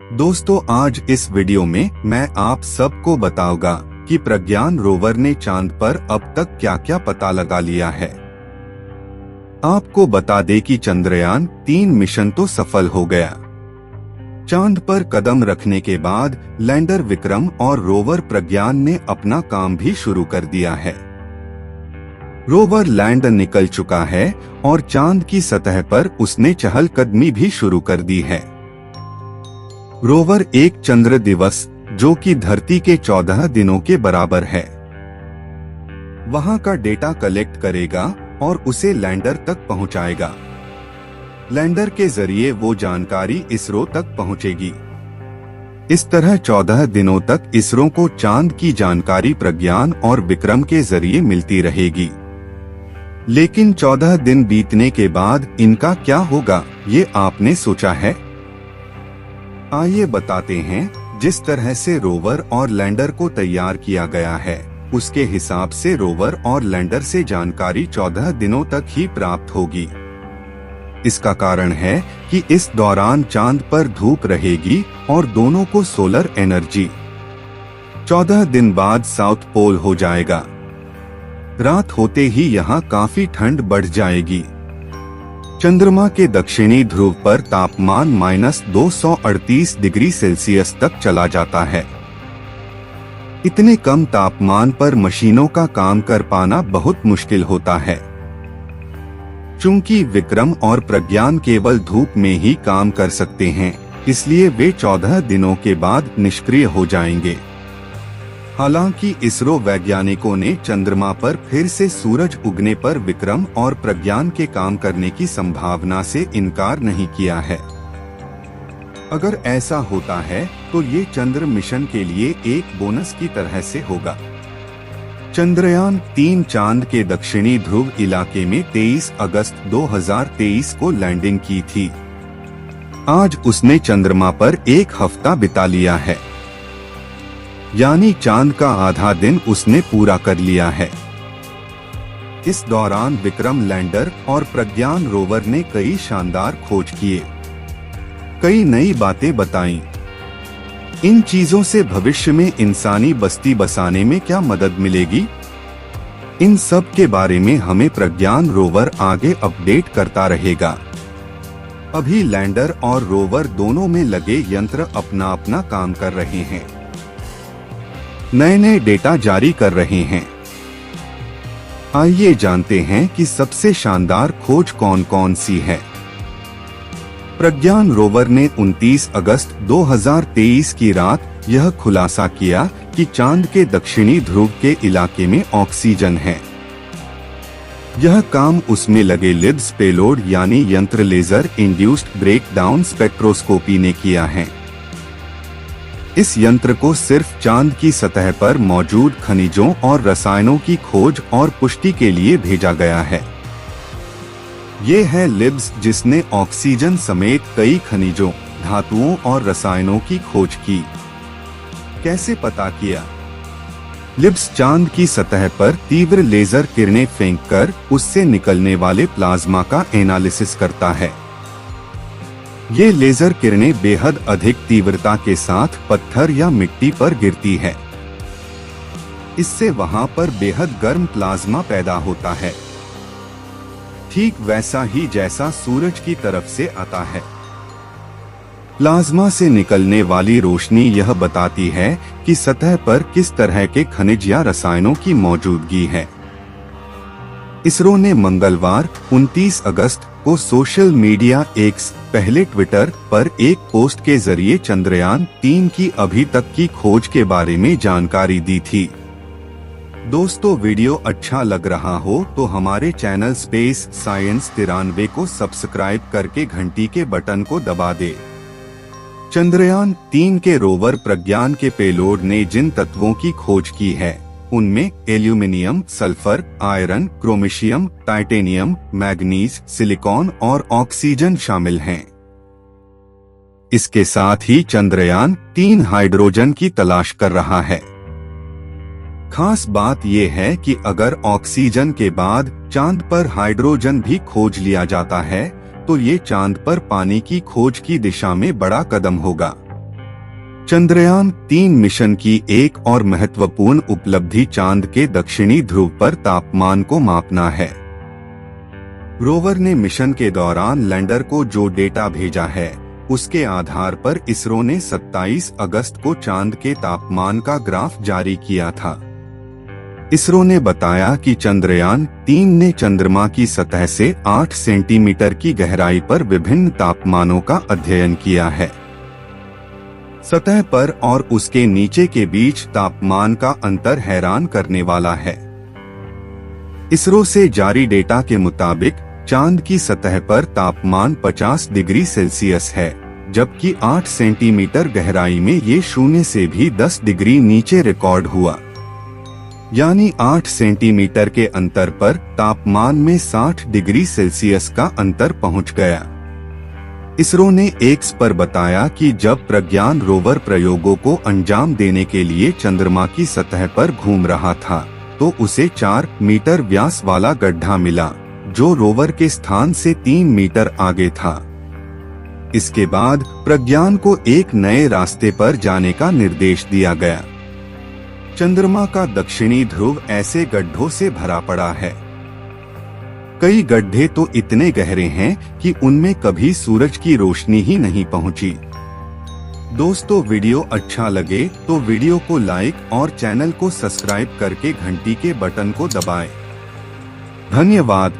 दोस्तों, आज इस वीडियो में मैं आप सबको बताऊंगा कि प्रज्ञान रोवर ने चांद पर अब तक क्या क्या पता लगा लिया है। आपको बता दें कि चंद्रयान 3 मिशन तो सफल हो गया। चांद पर कदम रखने के बाद लैंडर विक्रम और रोवर प्रज्ञान ने अपना काम भी शुरू कर दिया है। रोवर लैंड निकल चुका है और चांद की सतह पर उसने चहलकदमी भी शुरू कर दी है। रोवर एक चंद्र दिवस, जो कि धरती के 14 दिनों के बराबर है, वहां का डेटा कलेक्ट करेगा और उसे लैंडर तक पहुंचाएगा। लैंडर के जरिए वो जानकारी इसरो तक पहुंचेगी। इस तरह 14 दिनों तक इसरो को चांद की जानकारी प्रज्ञान और विक्रम के जरिए मिलती रहेगी। लेकिन 14 दिन बीतने के बाद इनका क्या होगा, ये आपने सोचा है? आइए बताते हैं। जिस तरह से रोवर और लैंडर को तैयार किया गया है, उसके हिसाब से रोवर और लैंडर से जानकारी 14 दिनों तक ही प्राप्त होगी। इसका कारण है कि इस दौरान चांद पर धूप रहेगी और दोनों को सोलर एनर्जी। 14 दिन बाद साउथ पोल हो जाएगा। रात होते ही यहाँ काफी ठंड बढ़ जाएगी। चंद्रमा के दक्षिणी ध्रुव पर तापमान -238 डिग्री सेल्सियस तक चला जाता है। इतने कम तापमान पर मशीनों का काम कर पाना बहुत मुश्किल होता है। चूंकि विक्रम और प्रज्ञान केवल धूप में ही काम कर सकते हैं, इसलिए वे 14 दिनों के बाद निष्क्रिय हो जाएंगे। हालांकि इसरो वैज्ञानिकों ने चंद्रमा पर फिर से सूरज उगने पर विक्रम और प्रज्ञान के काम करने की संभावना से इनकार नहीं किया है। अगर ऐसा होता है तो ये चंद्र मिशन के लिए एक बोनस की तरह से होगा। चंद्रयान 3 चांद के दक्षिणी ध्रुव इलाके में 23 अगस्त 2023 को लैंडिंग की थी। आज उसने चंद्रमा पर 1 हफ्ता बिता लिया है, यानी चांद का आधा दिन उसने पूरा कर लिया है। इस दौरान विक्रम लैंडर और प्रज्ञान रोवर ने कई शानदार खोज किए, कई नई बातें बताईं। इन चीजों से भविष्य में इंसानी बस्ती बसाने में क्या मदद मिलेगी, इन सब के बारे में हमें प्रज्ञान रोवर आगे अपडेट करता रहेगा। अभी लैंडर और रोवर दोनों में लगे यंत्र अपना अपना काम कर रहे हैं, नए नए डेटा जारी कर रहे हैं। आइए जानते हैं कि सबसे शानदार खोज कौन कौन सी है। प्रज्ञान रोवर ने 29 अगस्त 2023 की रात यह खुलासा किया कि चांद के दक्षिणी ध्रुव के इलाके में ऑक्सीजन है। यह काम उसमें लगे लिब्स पेलोड यानी यंत्र लेजर इंड्यूस्ड ब्रेकडाउन स्पेक्ट्रोस्कोपी ने किया है। इस यंत्र को सिर्फ चांद की सतह पर मौजूद खनिजों और रसायनों की खोज और पुष्टि के लिए भेजा गया है। ये है लिब्स, जिसने ऑक्सीजन समेत कई खनिजों, धातुओं और रसायनों की खोज की। कैसे पता किया? लिब्स चांद की सतह पर तीव्र लेजर किरणें फेंककर उससे निकलने वाले प्लाज्मा का एनालिसिस करता है। ये लेजर किरणें बेहद अधिक तीव्रता के साथ पत्थर या मिट्टी पर गिरती है। इससे वहां पर बेहद गर्म प्लाज्मा पैदा होता है, ठीक वैसा ही जैसा सूरज की तरफ से आता है। प्लाज्मा से निकलने वाली रोशनी यह बताती है कि सतह पर किस तरह के खनिज या रसायनों की मौजूदगी है। इसरो ने मंगलवार 29 अगस्त को सोशल मीडिया एक्स, पहले ट्विटर पर एक पोस्ट के जरिए चंद्रयान 3 की अभी तक की खोज के बारे में जानकारी दी थी। दोस्तों, वीडियो अच्छा लग रहा हो तो हमारे चैनल स्पेस साइंस 93 को सब्सक्राइब करके घंटी के बटन को दबा दे। चंद्रयान 3 के रोवर प्रज्ञान के पेलोड ने जिन तत्वों की खोज की है, उनमें एल्यूमिनियम, सल्फर, आयरन, क्रोमिशियम, टाइटेनियम, मैग्नीज, सिलिकॉन और ऑक्सीजन शामिल हैं। इसके साथ ही चंद्रयान 3 हाइड्रोजन की तलाश कर रहा है। खास बात यह है कि अगर ऑक्सीजन के बाद चांद पर हाइड्रोजन भी खोज लिया जाता है, तो ये चांद पर पानी की खोज की दिशा में बड़ा कदम होगा। चंद्रयान 3 मिशन की एक और महत्वपूर्ण उपलब्धि चांद के दक्षिणी ध्रुव पर तापमान को मापना है। रोवर ने मिशन के दौरान लैंडर को जो डेटा भेजा है, उसके आधार पर इसरो ने 27 अगस्त को चांद के तापमान का ग्राफ जारी किया था। इसरो ने बताया कि चंद्रयान 3 ने चंद्रमा की सतह से 8 सेंटीमीटर की गहराई पर विभिन्न तापमानों का अध्ययन किया है। सतह पर और उसके नीचे के बीच तापमान का अंतर हैरान करने वाला है। इसरो से जारी डेटा के मुताबिक चांद की सतह पर तापमान 50 डिग्री सेल्सियस है, जबकि 8 सेंटीमीटर गहराई में ये 0 से भी 10 डिग्री नीचे रिकॉर्ड हुआ। यानी 8 सेंटीमीटर के अंतर पर तापमान में 60 डिग्री सेल्सियस का अंतर पहुंच गया। इसरो ने एक्स पर बताया कि जब प्रज्ञान रोवर प्रयोगों को अंजाम देने के लिए चंद्रमा की सतह पर घूम रहा था, तो उसे 4 मीटर व्यास वाला गड्ढा मिला, जो रोवर के स्थान से 3 मीटर आगे था। इसके बाद प्रज्ञान को एक नए रास्ते पर जाने का निर्देश दिया गया। चंद्रमा का दक्षिणी ध्रुव ऐसे गड्ढों से भरा पड़ा है। कई गड्ढे तो इतने गहरे हैं कि उनमें कभी सूरज की रोशनी ही नहीं पहुंची। दोस्तों, वीडियो अच्छा लगे तो वीडियो को लाइक और चैनल को सब्सक्राइब करके घंटी के बटन को दबाएं। धन्यवाद।